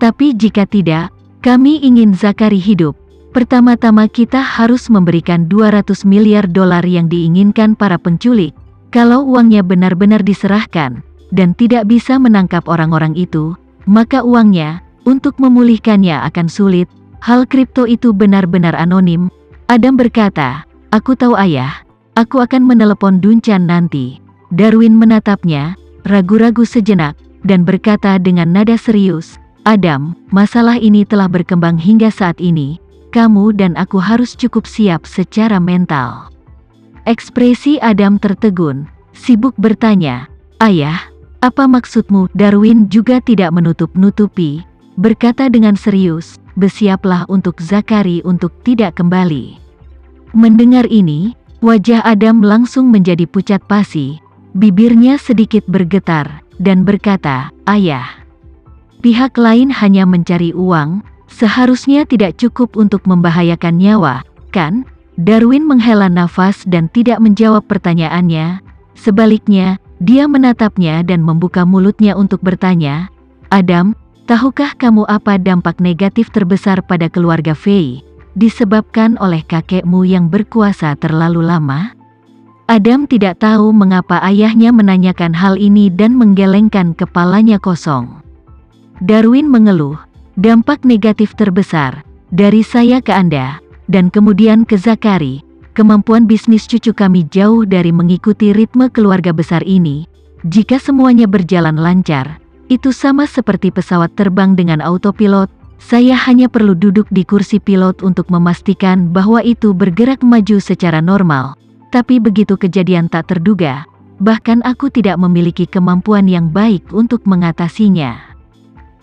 Tapi jika tidak, kami ingin Zakari hidup. Pertama-tama kita harus memberikan 200 miliar dolar yang diinginkan para penculik. Kalau uangnya benar-benar diserahkan, dan tidak bisa menangkap orang-orang itu, maka uangnya, untuk memulihkannya akan sulit. Hal kripto itu benar-benar anonim. Adam berkata, aku tahu ayah, aku akan menelepon Duncan nanti. Darwin menatapnya, ragu-ragu sejenak, dan berkata dengan nada serius, Adam, masalah ini telah berkembang hingga saat ini. Kamu dan aku harus cukup siap secara mental. Ekspresi Adam tertegun, sibuk bertanya, ayah, apa maksudmu? Darwin juga tidak menutup-nutupi, berkata dengan serius, bersiaplah untuk Zakari untuk tidak kembali. Mendengar ini, wajah Adam langsung menjadi pucat pasi, bibirnya sedikit bergetar, dan berkata, ayah, pihak lain hanya mencari uang, seharusnya tidak cukup untuk membahayakan nyawa, kan? Darwin menghela nafas dan tidak menjawab pertanyaannya. Sebaliknya, dia menatapnya dan membuka mulutnya untuk bertanya, Adam, tahukah kamu apa dampak negatif terbesar pada keluarga Fei, disebabkan oleh kakekmu yang berkuasa terlalu lama? Adam tidak tahu mengapa ayahnya menanyakan hal ini dan menggelengkan kepalanya kosong. Darwin mengeluh, dampak negatif terbesar, dari saya ke Anda, dan kemudian ke Zakari, kemampuan bisnis cucu kami jauh dari mengikuti ritme keluarga besar ini. Jika semuanya berjalan lancar, itu sama seperti pesawat terbang dengan autopilot, saya hanya perlu duduk di kursi pilot untuk memastikan bahwa itu bergerak maju secara normal. Tapi begitu kejadian tak terduga, bahkan aku tidak memiliki kemampuan yang baik untuk mengatasinya.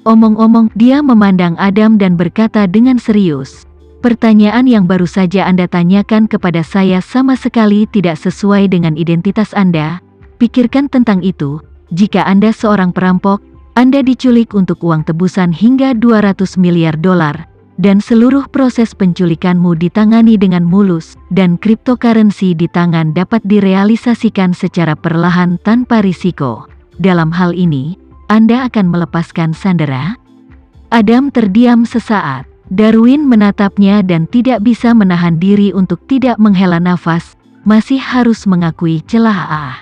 Omong-omong, dia memandang Adam dan berkata dengan serius, pertanyaan yang baru saja Anda tanyakan kepada saya sama sekali tidak sesuai dengan identitas Anda. Pikirkan tentang itu, jika Anda seorang perampok, Anda diculik untuk uang tebusan hingga 200 miliar dolar, dan seluruh proses penculikanmu ditangani dengan mulus, dan cryptocurrency di tangan dapat direalisasikan secara perlahan tanpa risiko. Dalam hal ini, Anda akan melepaskan sandera? Adam terdiam sesaat. Darwin menatapnya dan tidak bisa menahan diri untuk tidak menghela nafas, masih harus mengakui celah.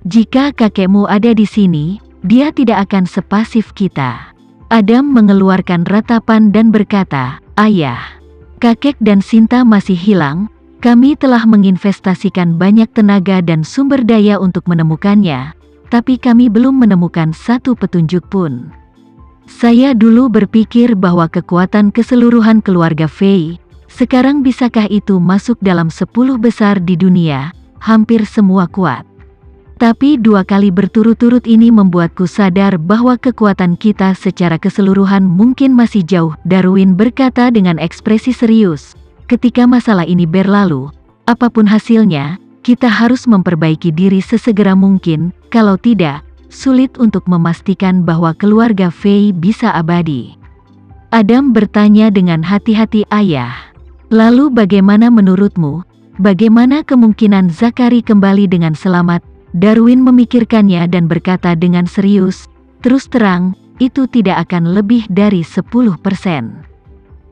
Jika kakekmu ada di sini, dia tidak akan sepasif kita. Adam mengeluarkan ratapan dan berkata, ayah, kakek dan Sinta masih hilang, kami telah menginvestasikan banyak tenaga dan sumber daya untuk menemukannya, tapi kami belum menemukan satu petunjuk pun. Saya dulu berpikir bahwa kekuatan keseluruhan keluarga Fei, sekarang bisakah itu masuk dalam 10 besar di dunia, hampir semua kuat. Tapi 2 kali berturut-turut ini membuatku sadar bahwa kekuatan kita secara keseluruhan mungkin masih jauh. Darwin berkata dengan ekspresi serius, ketika masalah ini berlalu, apapun hasilnya, kita harus memperbaiki diri sesegera mungkin, kalau tidak, sulit untuk memastikan bahwa keluarga Fei bisa abadi. Adam bertanya dengan hati-hati, ayah. Lalu bagaimana menurutmu? Bagaimana kemungkinan Zakari kembali dengan selamat? Darwin memikirkannya dan berkata dengan serius, terus terang, itu tidak akan lebih dari 10%.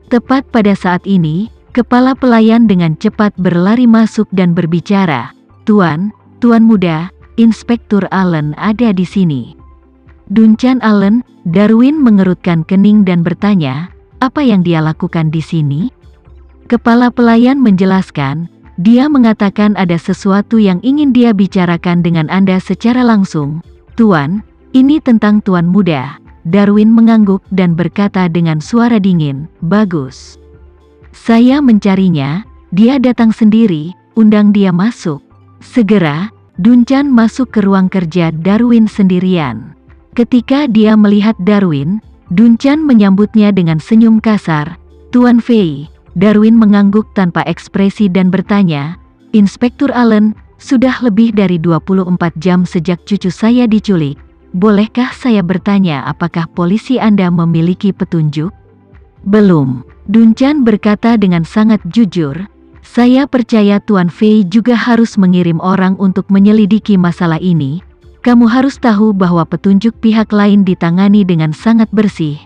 Tepat pada saat ini, kepala pelayan dengan cepat berlari masuk dan berbicara, Tuan muda, Inspektur Allen ada di sini. Duncan Allen, Darwin mengerutkan kening dan bertanya, apa yang dia lakukan di sini? Kepala pelayan menjelaskan, dia mengatakan ada sesuatu yang ingin dia bicarakan dengan Anda secara langsung. Tuan, ini tentang Tuan muda. Darwin mengangguk dan berkata dengan suara dingin, bagus. Saya mencarinya, dia datang sendiri, undang dia masuk. Segera, Duncan masuk ke ruang kerja Darwin sendirian. Ketika dia melihat Darwin, Duncan menyambutnya dengan senyum kasar. Tuan Fei. Darwin mengangguk tanpa ekspresi dan bertanya, Inspektur Allen, sudah lebih dari 24 jam sejak cucu saya diculik. Bolehkah saya bertanya apakah polisi Anda memiliki petunjuk? Belum. Duncan berkata dengan sangat jujur, saya percaya Tuan Fei juga harus mengirim orang untuk menyelidiki masalah ini. Kamu harus tahu bahwa petunjuk pihak lain ditangani dengan sangat bersih.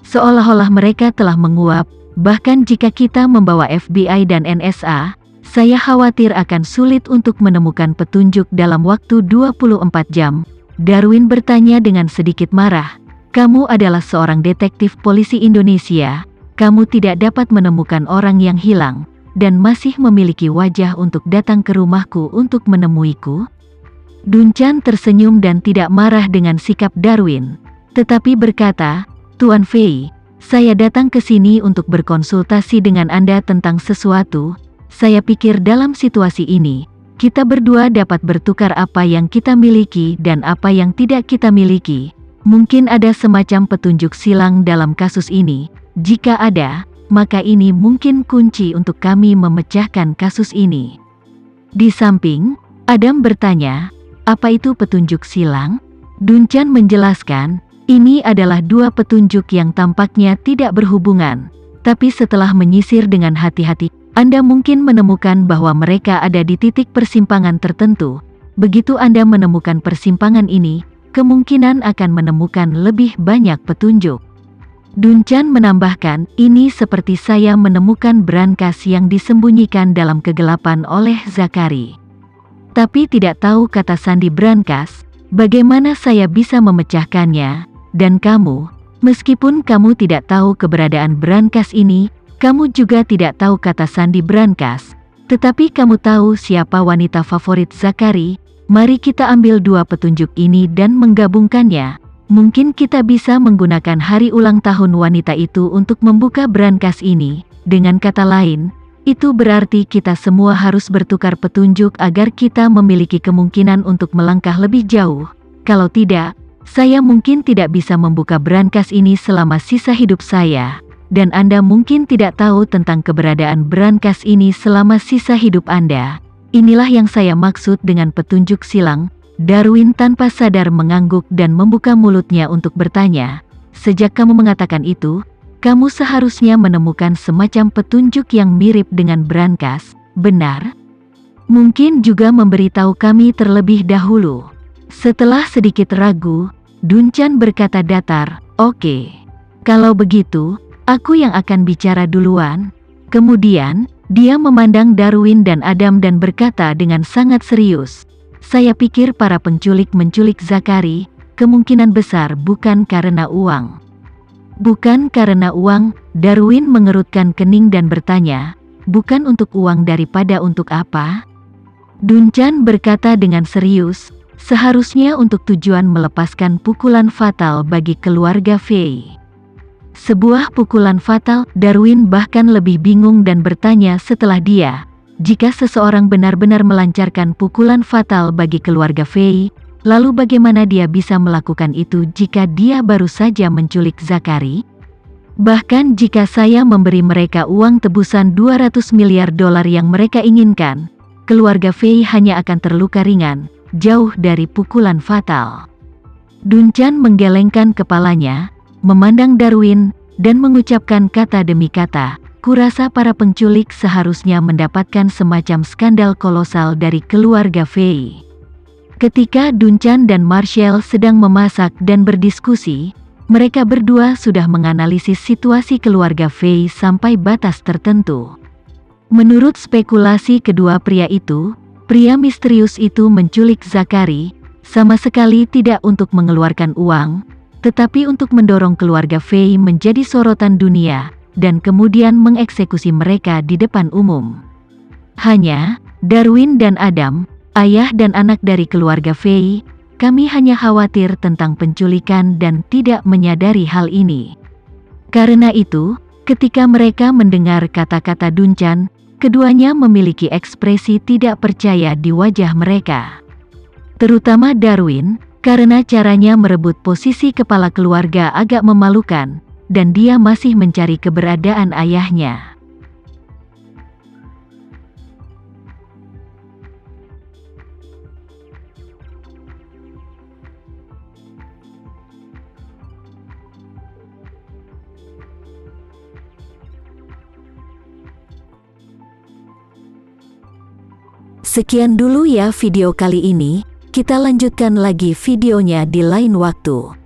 seolah-olah mereka telah menguap. Bahkan jika kita membawa FBI dan NSA, saya khawatir akan sulit untuk menemukan petunjuk dalam waktu 24 jam. Darwin bertanya dengan sedikit marah. Kamu adalah seorang detektif polisi Indonesia. Kamu tidak dapat menemukan orang yang hilang, dan masih memiliki wajah untuk datang ke rumahku untuk menemuiku? Duncan tersenyum dan tidak marah dengan sikap Darwin, tetapi berkata, Tuan Fei, saya datang ke sini untuk berkonsultasi dengan Anda tentang sesuatu. Saya pikir dalam situasi ini, kita berdua dapat bertukar apa yang kita miliki dan apa yang tidak kita miliki. Mungkin ada semacam petunjuk silang dalam kasus ini. Jika ada, maka ini mungkin kunci untuk kami memecahkan kasus ini. Di samping, Adam bertanya, apa itu petunjuk silang? Duncan menjelaskan, ini adalah dua petunjuk yang tampaknya tidak berhubungan. Tapi setelah menyisir dengan hati-hati, Anda mungkin menemukan bahwa mereka ada di titik persimpangan tertentu. Begitu Anda menemukan persimpangan ini, kemungkinan akan menemukan lebih banyak petunjuk. Duncan menambahkan, ini seperti saya menemukan brankas yang disembunyikan dalam kegelapan oleh Zakari. Tapi tidak tahu kata sandi brankas, bagaimana saya bisa memecahkannya, dan kamu, meskipun kamu tidak tahu keberadaan brankas ini, kamu juga tidak tahu kata sandi brankas, tetapi kamu tahu siapa wanita favorit Zakari. Mari kita ambil dua petunjuk ini dan menggabungkannya. Mungkin kita bisa menggunakan hari ulang tahun wanita itu untuk membuka brankas ini. Dengan kata lain, itu berarti kita semua harus bertukar petunjuk agar kita memiliki kemungkinan untuk melangkah lebih jauh. Kalau tidak, saya mungkin tidak bisa membuka brankas ini selama sisa hidup saya, dan Anda mungkin tidak tahu tentang keberadaan brankas ini selama sisa hidup Anda. Inilah yang saya maksud dengan petunjuk silang. Darwin tanpa sadar mengangguk dan membuka mulutnya untuk bertanya, sejak kamu mengatakan itu, kamu seharusnya menemukan semacam petunjuk yang mirip dengan brankas, benar? Mungkin juga memberitahu kami terlebih dahulu. Setelah sedikit ragu, Duncan berkata datar, oke. Kalau begitu, aku yang akan bicara duluan. Kemudian, dia memandang Darwin dan Adam dan berkata dengan sangat serius, saya pikir para penculik menculik Zakari, kemungkinan besar bukan karena uang. Bukan karena uang, Darwin mengerutkan kening dan bertanya, bukan untuk uang daripada untuk apa? Duncan berkata dengan serius, seharusnya untuk tujuan melepaskan pukulan fatal bagi keluarga Fei. Sebuah pukulan fatal, Darwin bahkan lebih bingung dan bertanya setelah dia, jika seseorang benar-benar melancarkan pukulan fatal bagi keluarga Fei, lalu bagaimana dia bisa melakukan itu jika dia baru saja menculik Zakari? Bahkan jika saya memberi mereka uang tebusan 200 miliar dolar yang mereka inginkan, keluarga Fei hanya akan terluka ringan, jauh dari pukulan fatal. Duncan menggelengkan kepalanya, memandang Darwin, dan mengucapkan kata demi kata, kurasa para penculik seharusnya mendapatkan semacam skandal kolosal dari keluarga Fei. Ketika Duncan dan Marshall sedang memasak dan berdiskusi, mereka berdua sudah menganalisis situasi keluarga Fei sampai batas tertentu. Menurut spekulasi kedua pria itu, pria misterius itu menculik Zakari, sama sekali tidak untuk mengeluarkan uang, tetapi untuk mendorong keluarga Fei menjadi sorotan dunia, dan kemudian mengeksekusi mereka di depan umum. Hanya, Darwin dan Adam, ayah dan anak dari keluarga Fei, kami hanya khawatir tentang penculikan dan tidak menyadari hal ini. Karena itu, ketika mereka mendengar kata-kata Duncan, keduanya memiliki ekspresi tidak percaya di wajah mereka. Terutama Darwin, karena caranya merebut posisi kepala keluarga agak memalukan, dan dia masih mencari keberadaan ayahnya. Sekian dulu ya video kali ini, kita lanjutkan lagi videonya di lain waktu.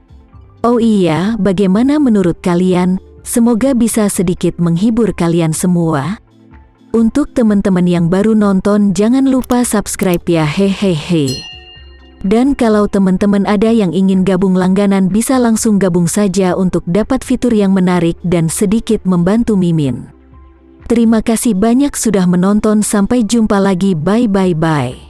Oh iya, bagaimana menurut kalian? Semoga bisa sedikit menghibur kalian semua. Untuk teman-teman yang baru nonton, jangan lupa subscribe ya, hehehe. Dan kalau teman-teman ada yang ingin gabung langganan, bisa langsung gabung saja untuk dapat fitur yang menarik dan sedikit membantu Mimin. Terima kasih banyak sudah menonton, sampai jumpa lagi, bye.